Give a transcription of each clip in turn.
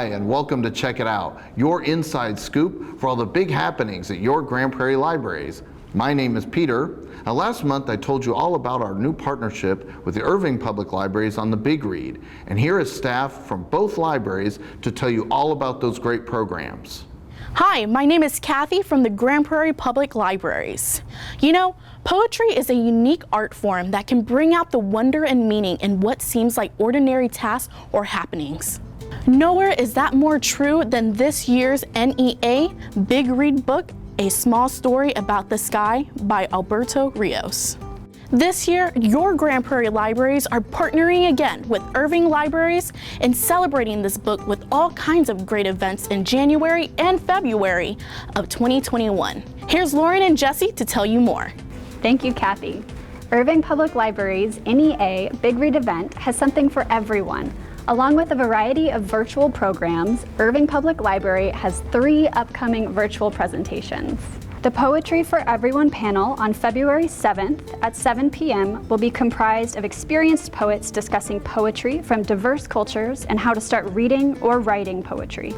Hi, and welcome to Check It Out, your inside scoop for all the big happenings at your Grand Prairie libraries. My name is Peter. Last month I told you all about our new partnership with the Irving Public Libraries on the Big Read, and here is staff from both libraries to tell you all about those great programs. Hi, my name is Kathy from the Grand Prairie Public Libraries. You know, poetry is a unique art form that can bring out the wonder and meaning in what seems like ordinary tasks or happenings. Nowhere is that more true than this year's NEA Big Read book, A Small Story About the Sky by Alberto Rios. This year, your Grand Prairie libraries are partnering again with Irving Libraries and celebrating this book with all kinds of great events in January and February of 2021. Here's Lauren and Jesse to tell you more. Thank you, Kathy. Irving Public Libraries' NEA Big Read event has something for everyone. Along with a variety of virtual programs, Irving Public Library has 3 upcoming virtual presentations. The Poetry for Everyone panel on February 7th at 7 p.m. will be comprised of experienced poets discussing poetry from diverse cultures and how to start reading or writing poetry.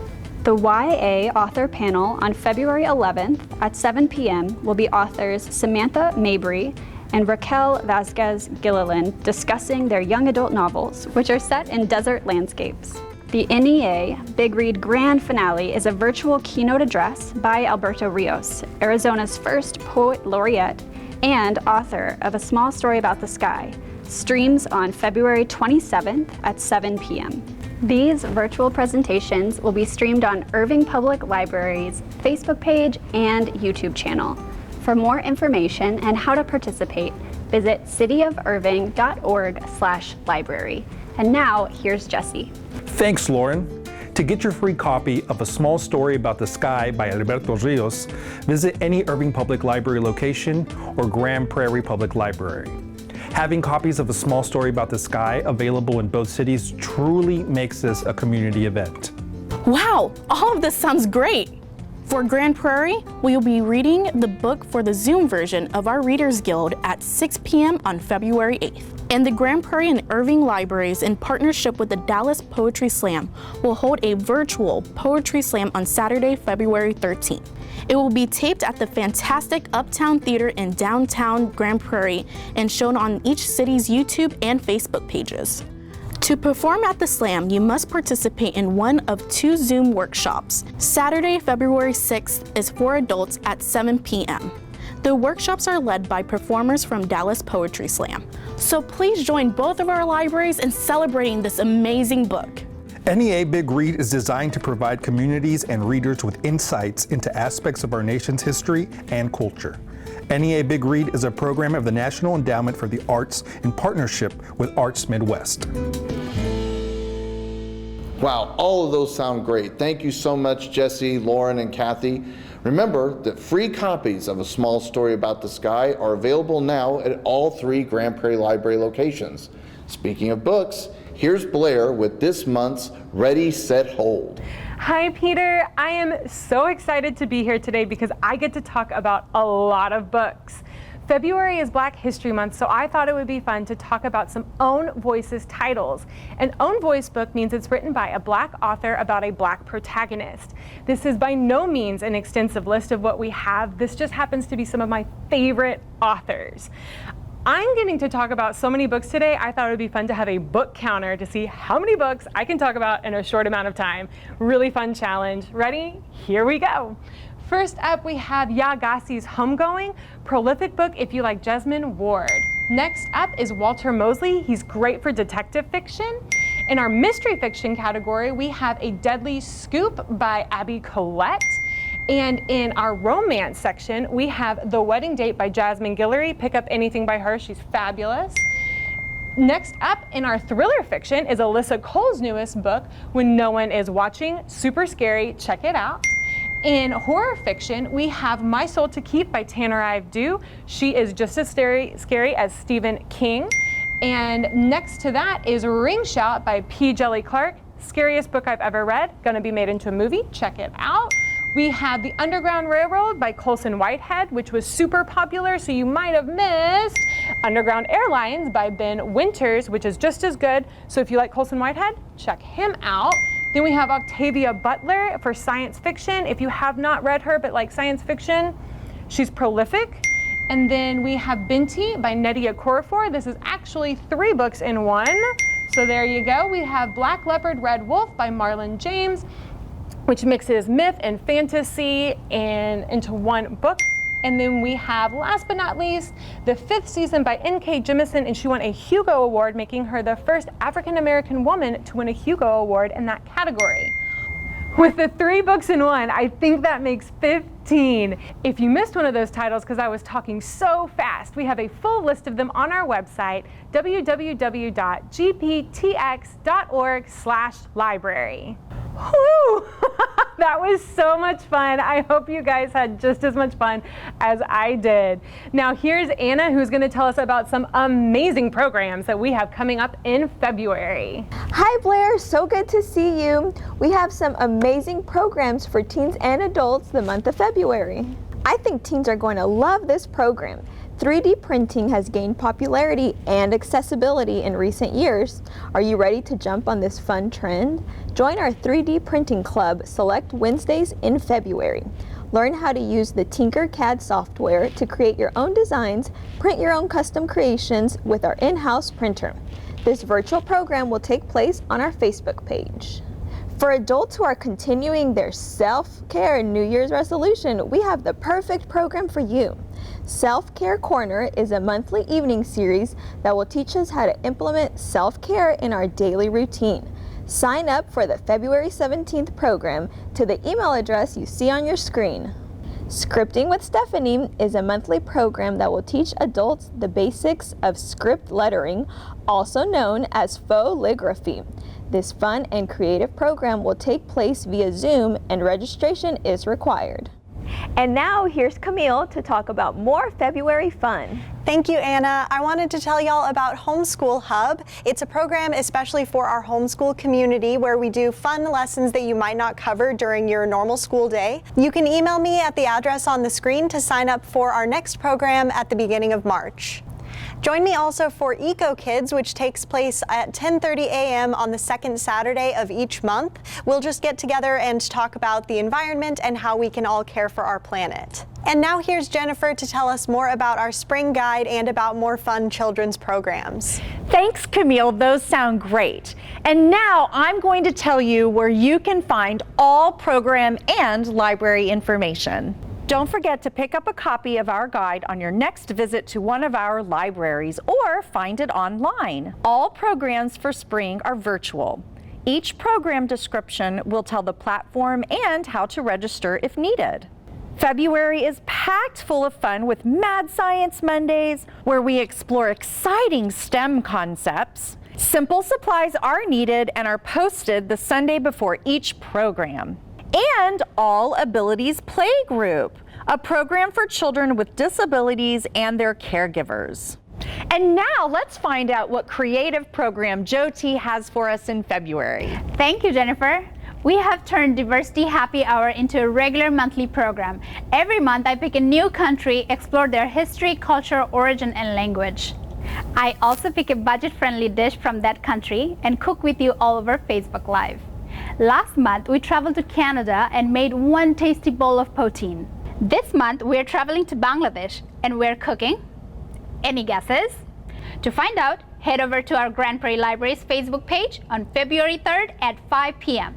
The YA author panel on February 11th at 7 p.m. will be authors Samantha Mabry and Raquel Vasquez Gilliland discussing their young adult novels, which are set in desert landscapes. The NEA Big Read Grand Finale is a virtual keynote address by Alberto Rios, Arizona's first poet laureate and author of A Small Story About the Sky, streams on February 27th at 7 p.m. These virtual presentations will be streamed on Irving Public Library's Facebook page and YouTube channel. For more information and how to participate, visit cityofirving.org/library. And now, here's Jesse. Thanks, Lauren. To get your free copy of A Small Story About the Sky by Alberto Rios, visit any Irving Public Library location or Grand Prairie Public Library. Having copies of A Small Story About the Sky available in both cities truly makes this a community event. Wow, all of this sounds great. For Grand Prairie, we will be reading the book for the Zoom version of our Readers Guild at 6 p.m. on February 8th. And the Grand Prairie and Irving Libraries, in partnership with the Dallas Poetry Slam, will hold a virtual Poetry Slam on Saturday, February 13th. It will be taped at the fantastic Uptown Theater in downtown Grand Prairie and shown on each city's YouTube and Facebook pages. To perform at the Slam, you must participate in one of 2 Zoom workshops. Saturday, February 6th is for adults at 7 p.m. The workshops are led by performers from Dallas Poetry Slam. So please join both of our libraries in celebrating this amazing book. NEA Big Read is designed to provide communities and readers with insights into aspects of our nation's history and culture. NEA Big Read is a program of the National Endowment for the Arts in partnership with Arts Midwest. Wow, all of those sound great. Thank you so much, Jesse, Lauren, and Kathy. Remember that free copies of A Small Story About the Sky are available now at all 3 Grand Prairie Library locations. Speaking of books, here's Blair with this month's Ready, Set, Hold. Hi, Peter. I am so excited to be here today because I get to talk about a lot of books. February is Black History Month, so I thought it would be fun to talk about some Own Voices titles. An Own Voice book means it's written by a Black author about a Black protagonist. This is by no means an extensive list of what we have. This just happens to be some of my favorite authors. I'm getting to talk about so many books today, I thought it would be fun to have a book counter to see how many books I can talk about in a short amount of time. Really fun challenge. Ready? Here we go. First up, we have Yagassi's Homegoing, prolific book if you like Jesmyn Ward. Next up is Walter Mosley. He's great for detective fiction. In our mystery fiction category, we have A Deadly Scoop by Abby Collette. And in our romance section, we have The Wedding Date by Jasmine Guillory. Pick up anything by her, she's fabulous. Next up in our thriller fiction is Alyssa Cole's newest book, When No One Is Watching. Super scary, check it out. In horror fiction, we have My Soul to Keep by Tanner Dew. She is just as scary as Stephen King. And next to that is Ring Shout by P. Jelly Clark. Scariest book I've ever read, gonna be made into a movie, check it out. We have The Underground Railroad by Colson Whitehead, which was super popular, so you might have missed Underground Airlines by Ben Winters, which is just as good. So if you like Colson Whitehead, check him out. Then we have Octavia Butler for science fiction. If you have not read her but like science fiction, she's prolific. And then we have Binti by Nnedi Okorafor. This is actually 3 books in one. So there you go. We have Black Leopard, Red Wolf by Marlon James, which mixes myth and fantasy into one book. And then we have, last but not least, the 5th season by N.K. Jemisin, and she won a Hugo Award, making her the first African-American woman to win a Hugo Award in that category. With the 3 books in one, I think that makes 15. If you missed one of those titles because I was talking so fast, we have a full list of them on our website, www.gptx.org/library. Whew! That was so much fun. I hope you guys had just as much fun as I did. Now here's Anna, who's going to tell us about some amazing programs that we have coming up in February. Hi Blair, so good to see you. We have some amazing programs for teens and adults the month of February. I think teens are going to love this program. 3D printing has gained popularity and accessibility in recent years. Are you ready to jump on this fun trend? Join our 3D printing club select Wednesdays in February. Learn how to use the Tinkercad software to create your own designs, print your own custom creations with our in-house printer. This virtual program will take place on our Facebook page. For adults who are continuing their self-care New Year's resolution, we have the perfect program for you. Self-Care Corner is a monthly evening series that will teach us how to implement self-care in our daily routine. Sign up for the February 17th program to the email address you see on your screen. Scripting with Stephanie is a monthly program that will teach adults the basics of script lettering, also known as faux calligraphy. This fun and creative program will take place via Zoom, and registration is required. And now here's Camille to talk about more February fun. Thank you, Anna. I wanted to tell y'all about Homeschool Hub. It's a program especially for our homeschool community where we do fun lessons that you might not cover during your normal school day. You can email me at the address on the screen to sign up for our next program at the beginning of March. Join me also for Eco Kids, which takes place at 10:30 a.m. on the second Saturday of each month. We'll just get together and talk about the environment and how we can all care for our planet. And now here's Jennifer to tell us more about our spring guide and about more fun children's programs. Thanks, Camille. Those sound great. And now I'm going to tell you where you can find all program and library information. Don't forget to pick up a copy of our guide on your next visit to one of our libraries or find it online. All programs for spring are virtual. Each program description will tell the platform and how to register if needed. February is packed full of fun with Mad Science Mondays, where we explore exciting STEM concepts. Simple supplies are needed and are posted the Sunday before each program. And All Abilities Playgroup, a program for children with disabilities and their caregivers. And now let's find out what creative program Jyoti has for us in February. Thank you, Jennifer. We have turned Diversity Happy Hour into a regular monthly program. Every month I pick a new country, explore their history, culture, origin, and language. I also pick a budget-friendly dish from that country and cook with you all over Facebook Live. Last month, we traveled to Canada and made one tasty bowl of poutine. This month, we're traveling to Bangladesh and we're cooking. Any guesses? To find out, head over to our Grand Prairie Library's Facebook page on February 3rd at 5 p.m.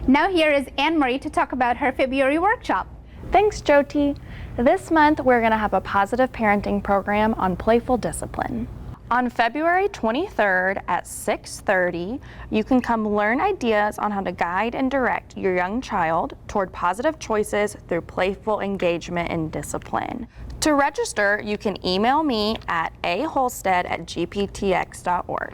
Now here is Anne-Marie to talk about her February workshop. Thanks, Jyoti. This month, we're going to have a positive parenting program on playful discipline. On February 23rd at 6:30, you can come learn ideas on how to guide and direct your young child toward positive choices through playful engagement and discipline. To register, you can email me at aholstead@gptx.org.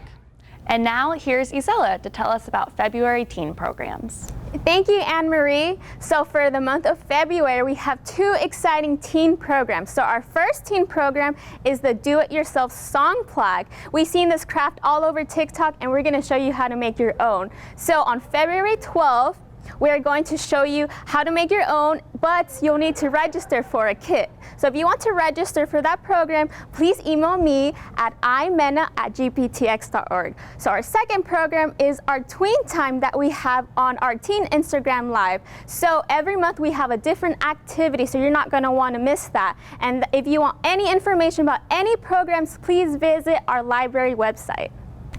And now here's Isela to tell us about February teen programs. Thank you, Anne-Marie. So for the month of February, we have 2 exciting teen programs. So our first teen program is the Do-It-Yourself Song Plaque. We've seen this craft all over TikTok, and we're going to show you how to make your own. So on February 12th we are going to show you how to make your own, but you'll need to register for a kit. So if you want to register for that program, please email me at imena@gptx.org. So our second program is our tween time that we have on our teen Instagram Live. So every month we have a different activity, so you're not going to want to miss that. And if you want any information about any programs, please visit our library website.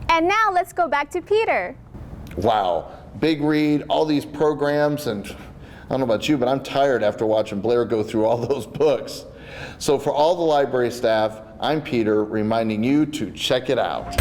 And now let's go back to Peter. Wow, big read, all these programs, and I don't know about you, but I'm tired after watching Blair go through all those books. So for all the library staff, I'm Peter, reminding you to check it out.